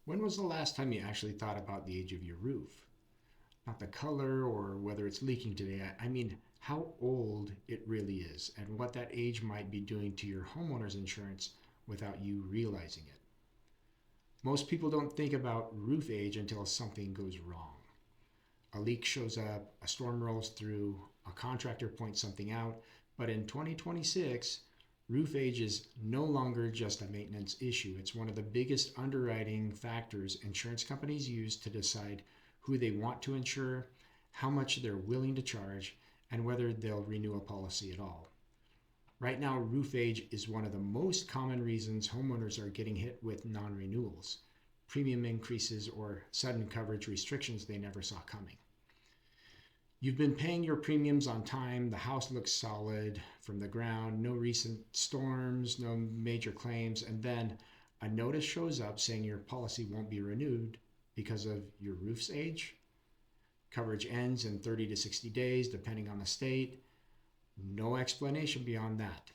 When was the last time you actually thought about the age of your roof? Not the color or whether it's leaking today. I mean, how old it really is and what that age might be doing to your homeowner's insurance without you realizing it. Most people don't think about roof age until something goes wrong. A leak shows up, a storm rolls through, a contractor points something out, but in 2026, roof age is no longer just a maintenance issue. It's one of the biggest underwriting factors insurance companies use to decide who they want to insure, how much they're willing to charge, and whether they'll renew a policy at all. Right now, roof age is one of the most common reasons homeowners are getting hit with non-renewals, premium increases, or sudden coverage restrictions they never saw coming. You've been paying your premiums on time, the house looks solid from the ground, no recent storms, no major claims, and then a notice shows up saying your policy won't be renewed because of your roof's age. Coverage ends in 30 to 60 days, depending on the state. No explanation beyond that.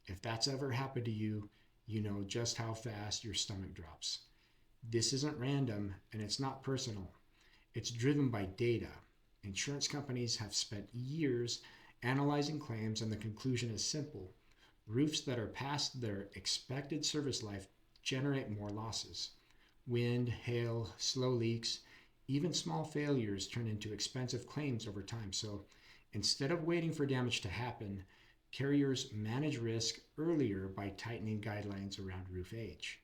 If that's ever happened to you, you know just how fast your stomach drops. This isn't random and it's not personal. It's driven by data. Insurance companies have spent years analyzing claims, and the conclusion is simple. Roofs that are past their expected service life generate more losses. Wind, hail, slow leaks, even small failures turn into expensive claims over time. So instead of waiting for damage to happen, carriers manage risk earlier by tightening guidelines around roof age.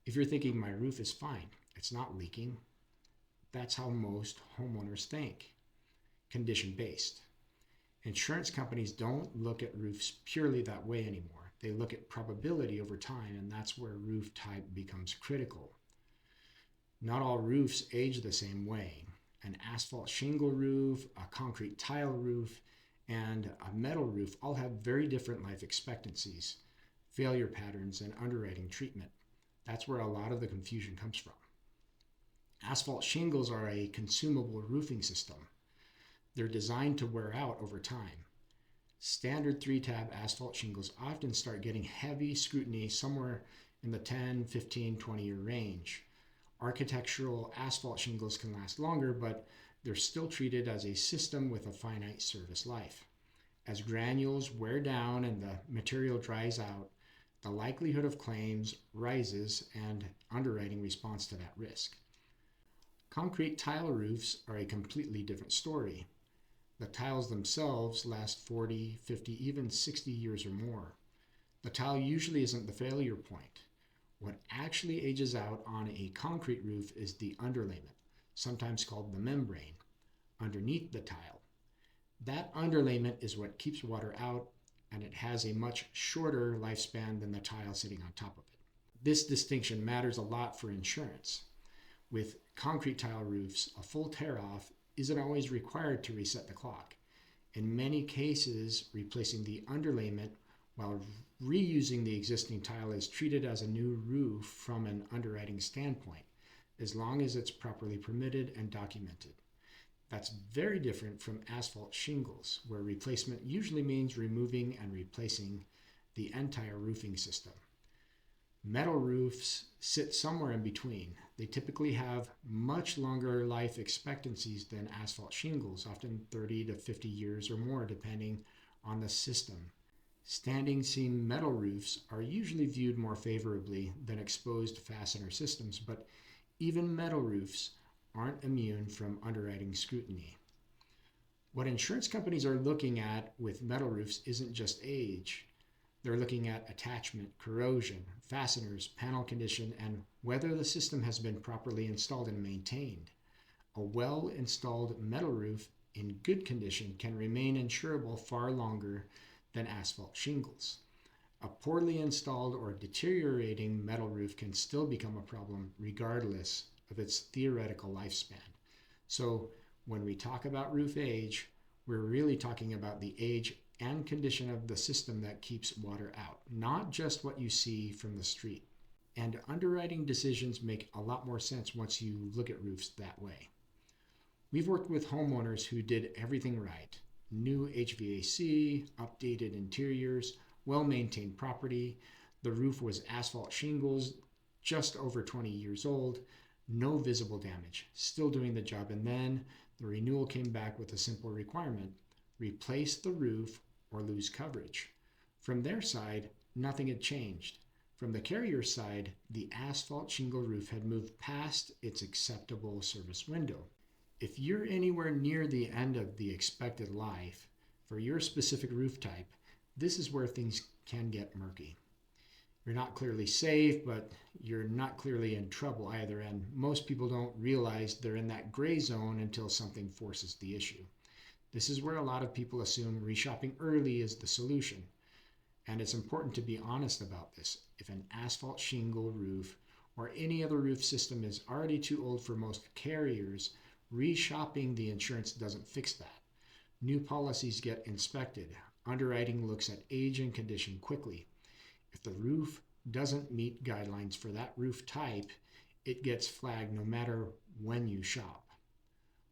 If you're thinking my roof is fine, it's not leaking, that's how most homeowners think. Condition based. Insurance companies don't look at roofs purely that way anymore. They look at probability over time, and that's where roof type becomes critical. Not all roofs age the same way. An asphalt shingle roof, a concrete tile roof, and a metal roof all have very different life expectancies, failure patterns, and underwriting treatment. That's where a lot of the confusion comes from. Asphalt shingles are a consumable roofing system. They're designed to wear out over time. Standard 3-tab asphalt shingles often start getting heavy scrutiny somewhere in the 10, 15, 20-year range. Architectural asphalt shingles can last longer, but they're still treated as a system with a finite service life. As granules wear down and the material dries out, the likelihood of claims rises and underwriting responds to that risk. Concrete tile roofs are a completely different story. The tiles themselves last 40, 50, even 60 years or more. The tile usually isn't the failure point. What actually ages out on a concrete roof is the underlayment, sometimes called the membrane, underneath the tile. That underlayment is what keeps water out, and it has a much shorter lifespan than the tile sitting on top of it. This distinction matters a lot for insurance. With concrete tile roofs, a full tear-off isn't always required to reset the clock. In many cases, replacing the underlayment while reusing the existing tile is treated as a new roof from an underwriting standpoint, as long as it's properly permitted and documented. That's very different from asphalt shingles, where replacement usually means removing and replacing the entire roofing system. Metal roofs sit somewhere in between. They typically have much longer life expectancies than asphalt shingles, often 30 to 50 years or more, depending on the system. Standing seam metal roofs are usually viewed more favorably than exposed fastener systems, but even metal roofs aren't immune from underwriting scrutiny. What insurance companies are looking at with metal roofs isn't just age. They're looking at attachment, corrosion, fasteners, panel condition, and whether the system has been properly installed and maintained. A well-installed metal roof in good condition can remain insurable far longer than asphalt shingles. A poorly installed or deteriorating metal roof can still become a problem regardless of its theoretical lifespan. So when we talk about roof age, we're really talking about the age and condition of the system that keeps water out, not just what you see from the street. And underwriting decisions make a lot more sense once you look at roofs that way. We've worked with homeowners who did everything right. New HVAC, updated interiors, well-maintained property. The roof was asphalt shingles, just over 20 years old, no visible damage, still doing the job. And then the renewal came back with a simple requirement: replace the roof or lose coverage. From their side, nothing had changed. From the carrier's side, the asphalt shingle roof had moved past its acceptable service window. If you're anywhere near the end of the expected life for your specific roof type, this is where things can get murky. You're not clearly safe, but you're not clearly in trouble either, and most people don't realize they're in that gray zone until something forces the issue. This is where a lot of people assume reshopping early is the solution. And it's important to be honest about this. If an asphalt shingle roof or any other roof system is already too old for most carriers, reshopping the insurance doesn't fix that. New policies get inspected. Underwriting looks at age and condition quickly. If the roof doesn't meet guidelines for that roof type, it gets flagged no matter when you shop.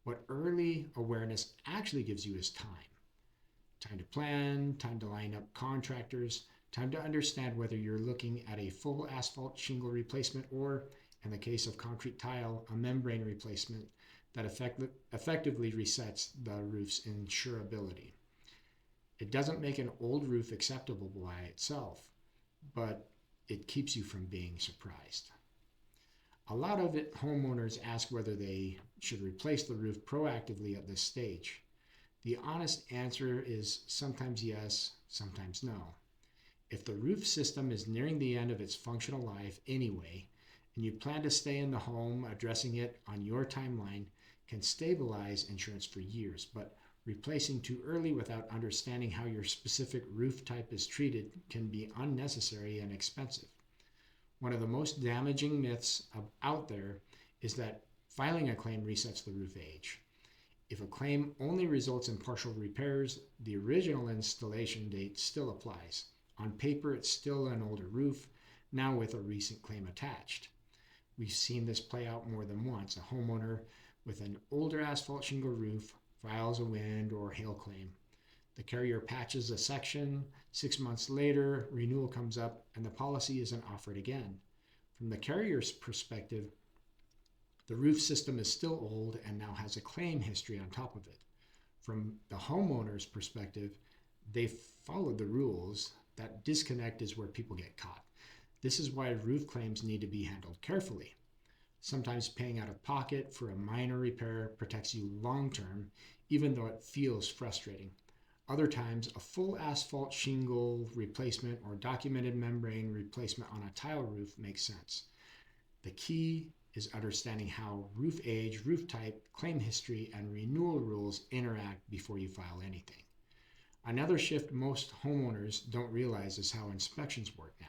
What early awareness actually gives you is time. Time to plan, time to line up contractors, time to understand whether you're looking at a full asphalt shingle replacement or, in the case of concrete tile, a membrane replacement that effectively resets the roof's insurability. It doesn't make an old roof acceptable by itself, but it keeps you from being surprised. A lot of homeowners ask whether they should replace the roof proactively at this stage. The honest answer is sometimes yes, sometimes no. If the roof system is nearing the end of its functional life anyway, and you plan to stay in the home, addressing it on your timeline can stabilize insurance for years, but replacing too early without understanding how your specific roof type is treated can be unnecessary and expensive. One of the most damaging myths out there is that filing a claim resets the roof age. If a claim only results in partial repairs, the original installation date still applies. On paper, it's still an older roof, now with a recent claim attached. We've seen this play out more than once. A homeowner with an older asphalt shingle roof files a wind or hail claim. The carrier patches a section. 6 months later, renewal comes up and the policy isn't offered again. From the carrier's perspective, the roof system is still old and now has a claim history on top of it. From the homeowner's perspective, they followed the rules. That disconnect is where people get caught. This is why roof claims need to be handled carefully. Sometimes paying out of pocket for a minor repair protects you long term, even though it feels frustrating. Other times, a full asphalt shingle replacement or documented membrane replacement on a tile roof makes sense. The key is understanding how roof age, roof type, claim history, and renewal rules interact before you file anything. Another shift most homeowners don't realize is how inspections work now.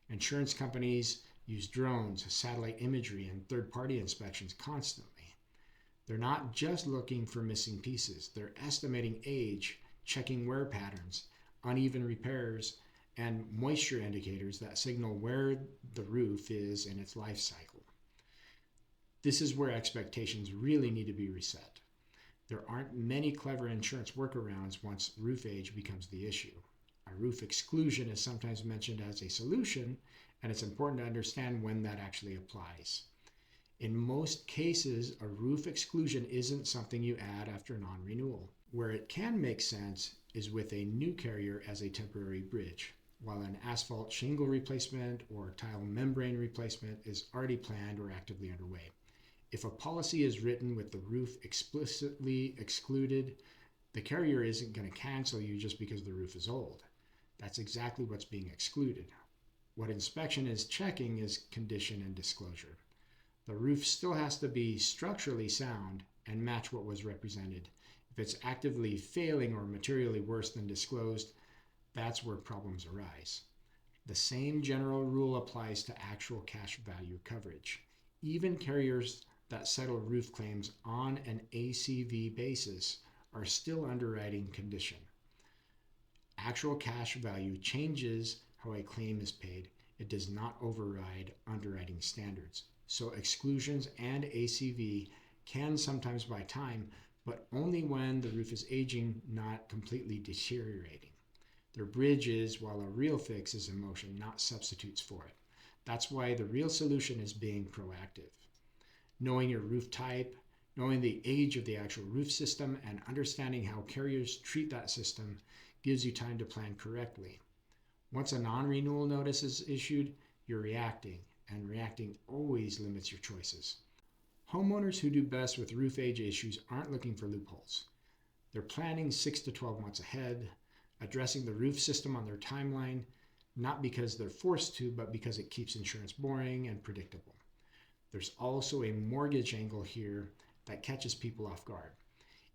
Insurance companies use drones, satellite imagery, and third-party inspections constantly. They're not just looking for missing pieces. They're estimating age, checking wear patterns, uneven repairs, and moisture indicators that signal where the roof is in its life cycle. This is where expectations really need to be reset. There aren't many clever insurance workarounds once roof age becomes the issue. A roof exclusion is sometimes mentioned as a solution, and it's important to understand when that actually applies. In most cases, a roof exclusion isn't something you add after non-renewal. Where it can make sense is with a new carrier as a temporary bridge, while an asphalt shingle replacement or tile membrane replacement is already planned or actively underway. If a policy is written with the roof explicitly excluded, the carrier isn't going to cancel you just because the roof is old. That's exactly what's being excluded. What inspection is checking is condition and disclosure. The roof still has to be structurally sound and match what was represented. If it's actively failing or materially worse than disclosed, that's where problems arise. The same general rule applies to actual cash value coverage. Even carriers that settle roof claims on an ACV basis are still underwriting condition. Actual cash value changes how a claim is paid. It does not override underwriting standards. So exclusions and ACV can sometimes buy time, but only when the roof is aging, not completely deteriorating. They're bridges while a real fix is in motion, not substitutes for it. That's why the real solution is being proactive. Knowing your roof type, knowing the age of the actual roof system, and understanding how carriers treat that system gives you time to plan correctly. Once a non-renewal notice is issued, you're reacting, and reacting always limits your choices. Homeowners who do best with roof age issues aren't looking for loopholes. They're planning 6 to 12 months ahead, addressing the roof system on their timeline, not because they're forced to, but because it keeps insurance boring and predictable. There's also a mortgage angle here that catches people off guard.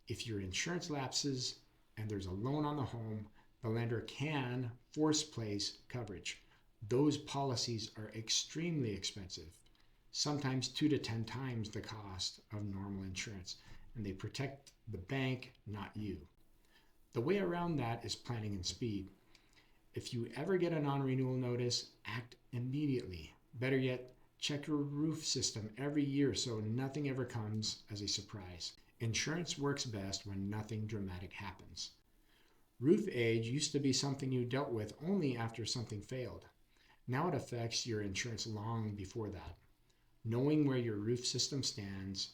If your insurance lapses and there's a loan on the home, the lender can force place coverage. Those policies are extremely expensive, sometimes 2 to 10 times the cost of normal insurance, and they protect the bank, not you. The way around that is planning and speed. If you ever get a non-renewal notice, act immediately. Better yet, check your roof system every year so nothing ever comes as a surprise. Insurance works best when nothing dramatic happens. Roof age used to be something you dealt with only after something failed. Now it affects your insurance long before that. Knowing where your roof system stands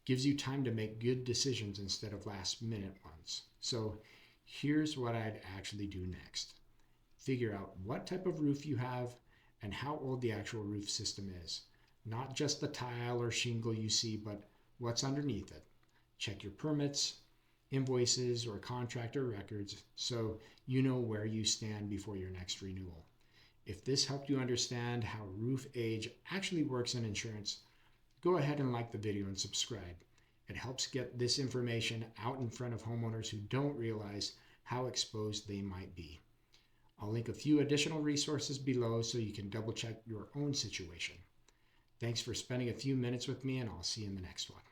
gives you time to make good decisions instead of last-minute ones. So here's what I'd actually do next. Figure out what type of roof you have and how old the actual roof system is. Not just the tile or shingle you see, but what's underneath it. Check your permits, invoices, or contractor records so you know where you stand before your next renewal. If this helped you understand how roof age actually works in insurance, go ahead and like the video and subscribe. It helps get this information out in front of homeowners who don't realize how exposed they might be. I'll link a few additional resources below so you can double check your own situation. Thanks for spending a few minutes with me, and I'll see you in the next one.